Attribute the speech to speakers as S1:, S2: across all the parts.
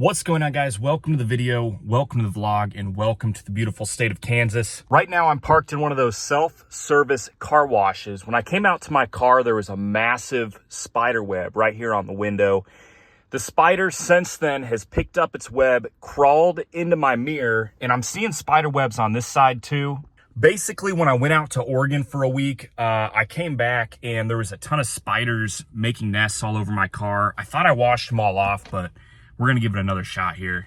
S1: What's going on, guys? Welcome to the video, welcome to the vlog, and welcome to the beautiful state of Kansas. Right now I'm parked in one of those self-service car washes. When I came out to my car, there was a massive spider web right here on the window. The spider since then has picked up its web, crawled into my mirror, and I'm seeing spider webs on this side too. Basically, when I went out to Oregon for a week, I came back and there was a ton of spiders making nests all over my car. I thought I washed them all off, but we're gonna give it another shot here.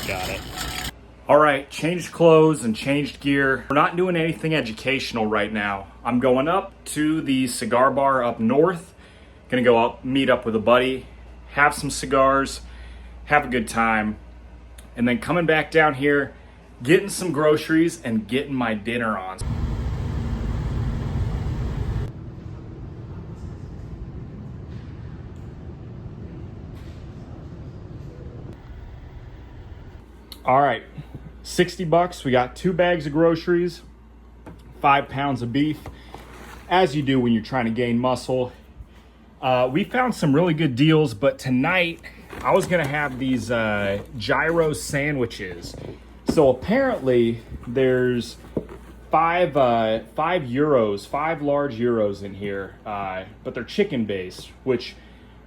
S1: Got it. All right, changed clothes and changed gear. We're not doing anything educational right now. I'm going up to the cigar bar up north. Gonna go up, meet up with a buddy, have some cigars, have a good time, and then coming back down here, getting some groceries and getting my dinner on. All right, 60 bucks. We got 2 bags of groceries, 5 pounds of beef, as you do when you're trying to gain muscle. We found some really good deals, but tonight I was gonna have these gyro sandwiches. So apparently there's five large gyros in here, but they're chicken based, which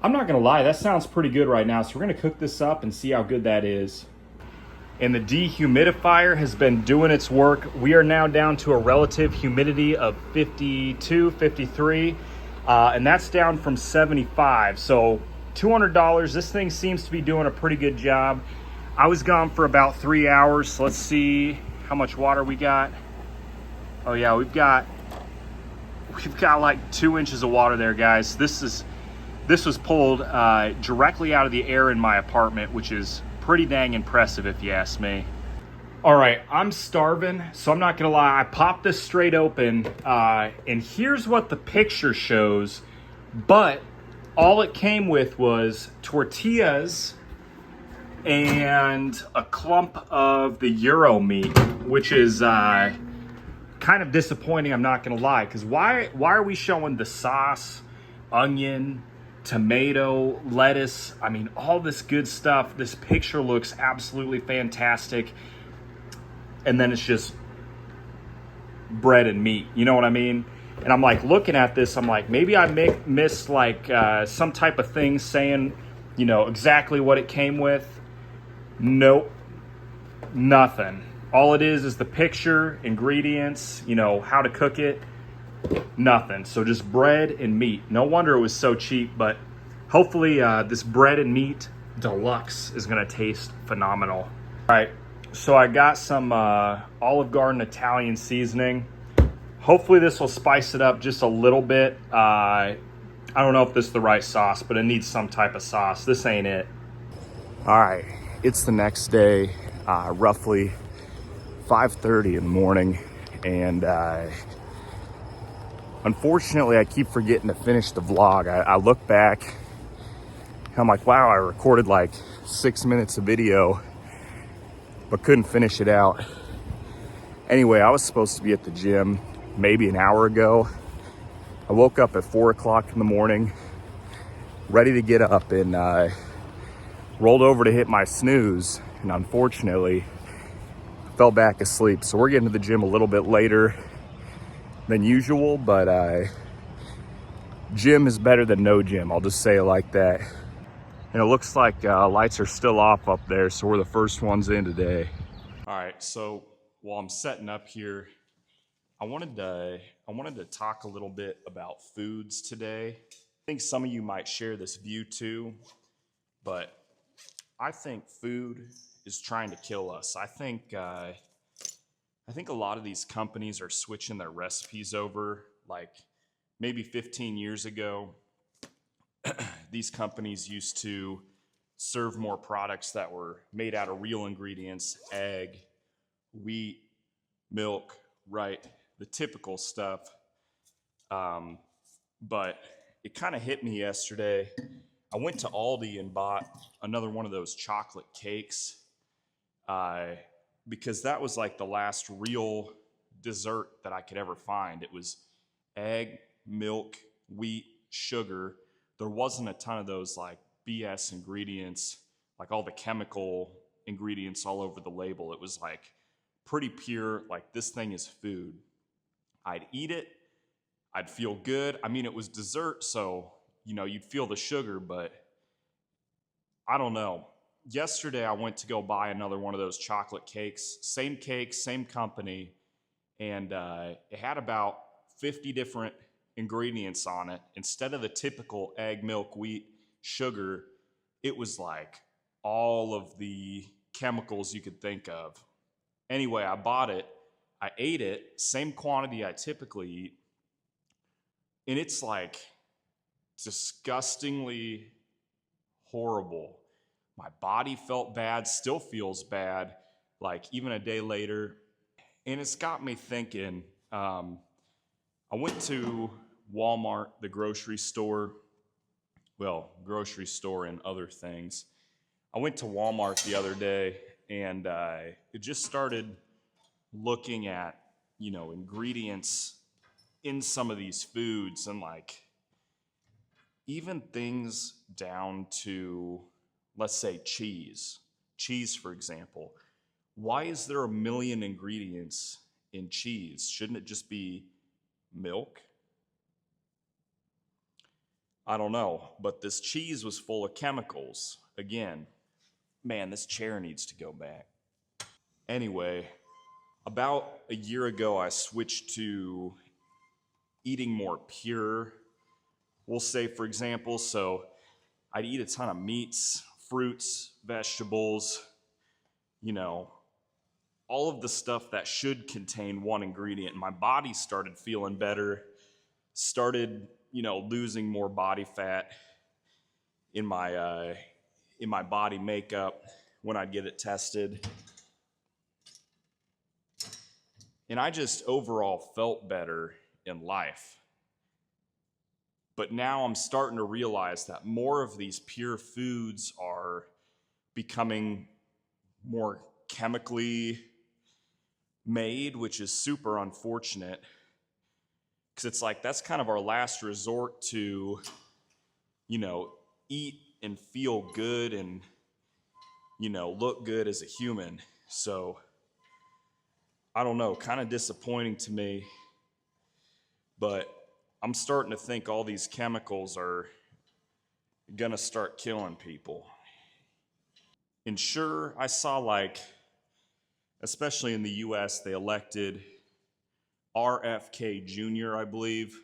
S1: I'm not gonna lie, that sounds pretty good right now. So we're gonna cook this up and see how good that is. And the dehumidifier has been doing its work. We are now down to a relative humidity of 52, 53. And that's down from 75. So $200. This thing seems to be doing a pretty good job. I was gone for about 3 hours. So let's see how much water we got. Oh yeah, we've got like 2 inches of water there, guys. This was pulled directly out of the air in my apartment, which is pretty dang impressive if you ask me. All right, I'm starving, so I'm not gonna lie. I popped this straight open, and here's what the picture shows, but all it came with was tortillas and a clump of the gyro meat, which is kind of disappointing, I'm not gonna lie, because why are we showing the sauce, onion, tomato, lettuce, I mean, all this good stuff. This picture looks absolutely fantastic. And then it's just bread and meat, you know what I mean? And I'm like looking at this, I'm like, maybe I missed like some type of thing saying, you know, exactly what it came with. Nope, nothing. All it is the picture, ingredients, you know, how to cook it, nothing. So just bread and meat. No wonder it was so cheap, but hopefully this bread and meat deluxe is gonna taste phenomenal. All right. So I got some Olive Garden Italian seasoning. Hopefully this will spice it up just a little bit. I don't know if this is the right sauce, but it needs some type of sauce. This ain't it. All right, it's the next day, roughly 5:30 in the morning. And unfortunately, I keep forgetting to finish the vlog. I look back, and I'm like, wow, I recorded like 6 minutes of video, but couldn't finish it out. Anyway, I was supposed to be at the gym maybe an hour ago. I woke up at 4 o'clock in the morning, ready to get up, and rolled over to hit my snooze, and unfortunately fell back asleep. So we're getting to the gym a little bit later than usual, but gym is better than no gym, I'll just say it like that. And it looks like lights are still off up there, so we're the first ones in today. All right, so while I'm setting up here, I wanted to talk a little bit about foods today. I think some of you might share this view too, but I think food is trying to kill us. I think a lot of these companies are switching their recipes over. Like maybe 15 years ago, these companies used to serve more products that were made out of real ingredients, egg, wheat, milk, right? The typical stuff. But it kind of hit me yesterday. I went to Aldi and bought another one of those chocolate cakes uh, because that was like the last real dessert that I could ever find. It was egg, milk, wheat, sugar. There wasn't a ton of those like BS ingredients, like all the chemical ingredients all over the label. It was like pretty pure, like this thing is food. I'd eat it, I'd feel good. I mean, it was dessert, so you'd feel the sugar, but I don't know. Yesterday, I went to go buy another one of those chocolate cakes, same company, and it had about 50 different ingredients on it. Instead of the typical egg, milk, wheat, sugar, it was like all of the chemicals you could think of. Anyway, I bought it, I ate it, same quantity I typically eat, and it's like disgustingly horrible. My body felt bad, still feels bad, like even a day later. And it's got me thinking. I went to Walmart, the grocery store, grocery store and other things. I went to Walmart the other day and it just started looking at, ingredients in some of these foods and like even things down to, let's say, cheese. Cheese, for example. Why is there a million ingredients in cheese? Shouldn't it just be milk? I don't know, but this cheese was full of chemicals. Again, man, this chair needs to go back. Anyway, about a year ago, I switched to eating more pure. We'll say, for example, so I'd eat a ton of meats, fruits, vegetables, all of the stuff that should contain one ingredient. My body started feeling better, started, losing more body fat in my body makeup when I'd get it tested. And I just overall felt better in life. But now I'm starting to realize that more of these pure foods are becoming more chemically made, which is super unfortunate. Because it's like that's kind of our last resort to, eat and feel good and, look good as a human. So, I don't know, kind of disappointing to me. But I'm starting to think all these chemicals are gonna start killing people. And sure, I saw like, especially in the US, they elected RFK Jr., I believe,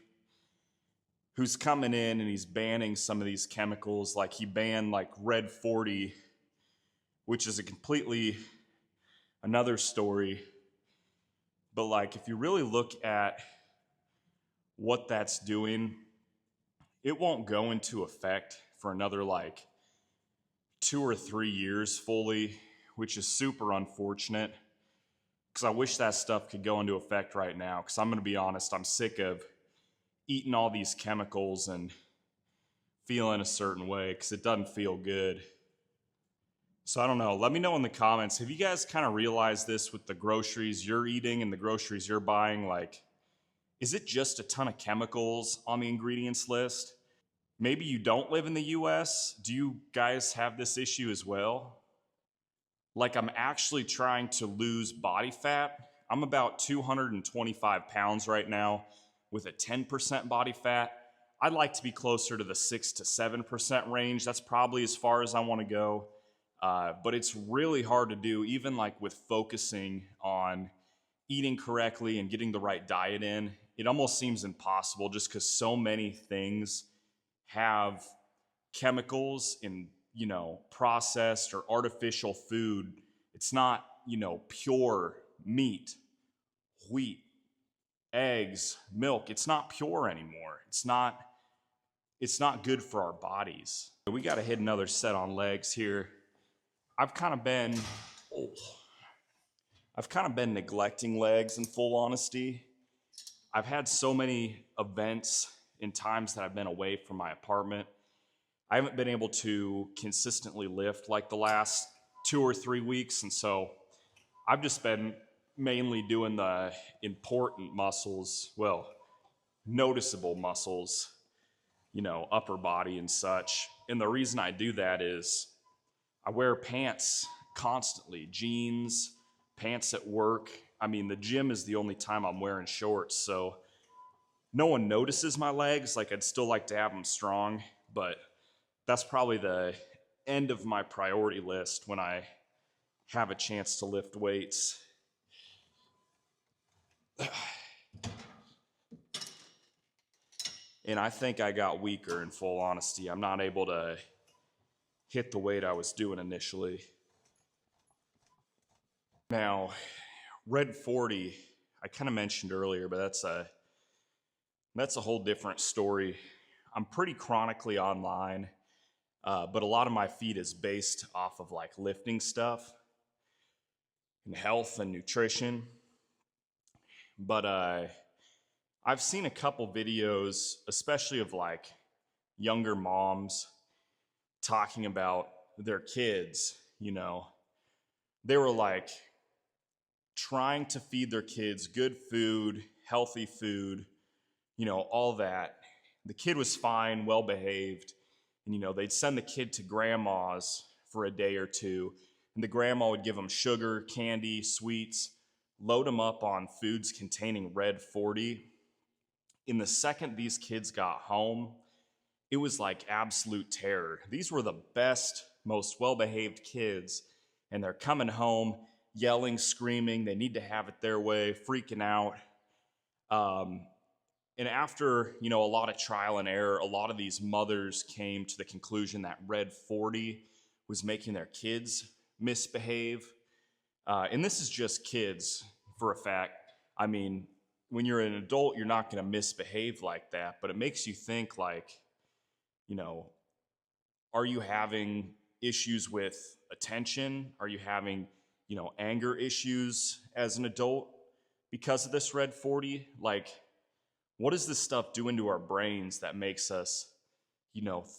S1: who's coming in and he's banning some of these chemicals. Like he banned like Red 40, which is a completely another story. But like if you really look at what that's doing, it won't go into effect for another like 2 or 3 years fully, which is super unfortunate because I wish that stuff could go into effect right now. Because I'm going to be honest, I'm sick of eating all these chemicals and feeling a certain way because it doesn't feel good. So I don't know. Let me know in the comments. Have you guys kind of realized this with the groceries you're eating and the groceries you're buying? Like, is it just a ton of chemicals on the ingredients list? Maybe you don't live in the US. Do you guys have this issue as well? Like I'm actually trying to lose body fat. I'm about 225 pounds right now with a 10% body fat. I'd like to be closer to the 6 to 7% range. That's probably as far as I want to go. But it's really hard to do, even like with focusing on eating correctly and getting the right diet in. It almost seems impossible just because so many things have chemicals in, processed or artificial food. It's not, pure meat, wheat, eggs, milk. It's not pure anymore. It's not good for our bodies. We got to hit another set on legs here. I've kind of been neglecting legs in full honesty. I've had so many events in times that I've been away from my apartment. I haven't been able to consistently lift like the last 2 or 3 weeks. And so I've just been mainly doing the important muscles, well, noticeable muscles, upper body and such. And the reason I do that is I wear pants constantly, jeans, pants at work. I mean, the gym is the only time I'm wearing shorts, so no one notices my legs. Like, I'd still like to have them strong, but that's probably the end of my priority list when I have a chance to lift weights. And I think I got weaker, in full honesty. I'm not able to hit the weight I was doing initially. Now, Red 40, I kind of mentioned earlier, but that's a whole different story. I'm pretty chronically online, but a lot of my feed is based off of like lifting stuff and health and nutrition. But I've seen a couple videos, especially of like younger moms talking about their kids, They were like trying to feed their kids good food, healthy food, all that. The kid was fine, well behaved, and they'd send the kid to grandma's for a day or two, and the grandma would give them sugar, candy, sweets, load them up on foods containing Red 40. In the second these kids got home, it was like absolute terror. These were the best, most well-behaved kids, and they're coming home yelling, screaming, they need to have it their way, freaking out. And after, a lot of trial and error, a lot of these mothers came to the conclusion that Red 40 was making their kids misbehave. And this is just kids, for a fact. I mean, when you're an adult, you're not going to misbehave like that, but it makes you think like, are you having issues with attention? Are you having, anger issues as an adult because of this Red 40? Like, what does this stuff do into our brains that makes us,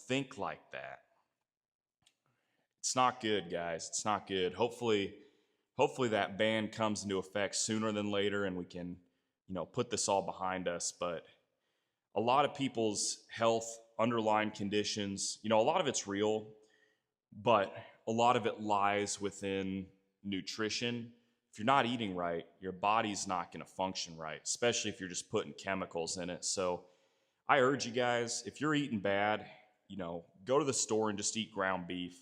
S1: think like that? It's not good, guys. It's not good. Hopefully that ban comes into effect sooner than later and we can, put this all behind us. But a lot of people's health, underlying conditions, a lot of it's real, but a lot of it lies within nutrition. If you're not eating right, your body's not going to function right, especially if you're just putting chemicals in it. So I urge you guys, if you're eating bad, go to the store and just eat ground beef.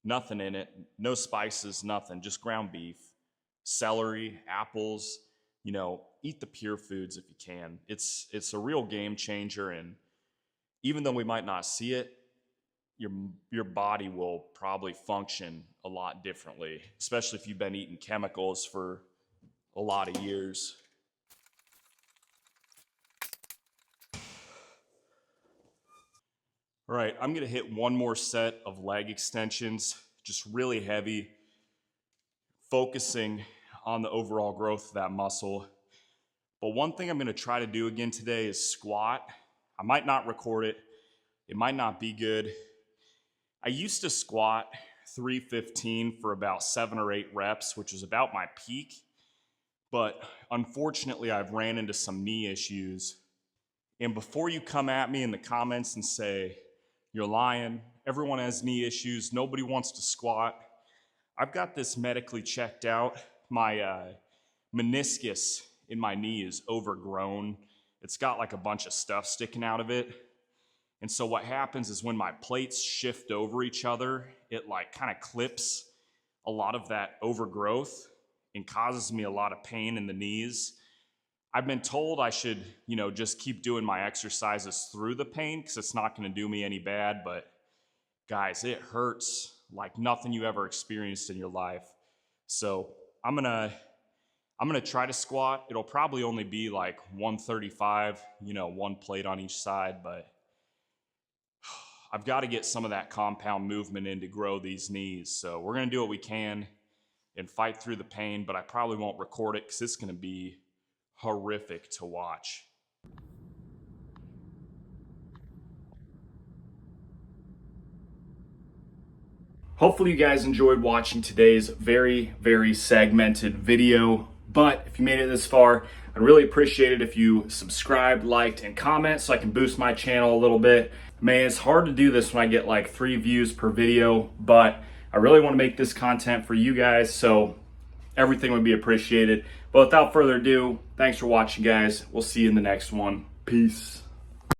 S1: Nothing in it, no spices, nothing, just ground beef, celery, apples, eat the pure foods if you can. It's a real game changer, and even though we might not see it, your body will probably function a lot differently, especially if you've been eating chemicals for a lot of years. All right, I'm gonna hit one more set of leg extensions, just really heavy, focusing on the overall growth of that muscle. But one thing I'm gonna try to do again today is squat. I might not record it. It might not be good. I used to squat 315 for about 7 or 8 reps, which was about my peak. But unfortunately, I've ran into some knee issues. And before you come at me in the comments and say, you're lying, everyone has knee issues, nobody wants to squat, I've got this medically checked out. My meniscus in my knee is overgrown. It's got like a bunch of stuff sticking out of it. And so what happens is when my plates shift over each other, it like kind of clips a lot of that overgrowth and causes me a lot of pain in the knees. I've been told I should, just keep doing my exercises through the pain because it's not going to do me any bad. But guys, it hurts like nothing you ever experienced in your life. So I'm gonna try to squat. It'll probably only be like 135, one plate on each side, but I've got to get some of that compound movement in to grow these knees. So we're going to do what we can and fight through the pain, but I probably won't record it because it's going to be horrific to watch. Hopefully you guys enjoyed watching today's very, very segmented video. But if you made it this far, I'd really appreciate it if you subscribed, liked, and comment so I can boost my channel a little bit. Man, it's hard to do this when I get like 3 views per video, but I really want to make this content for you guys, so everything would be appreciated. But without further ado, thanks for watching, guys. We'll see you in the next one. Peace.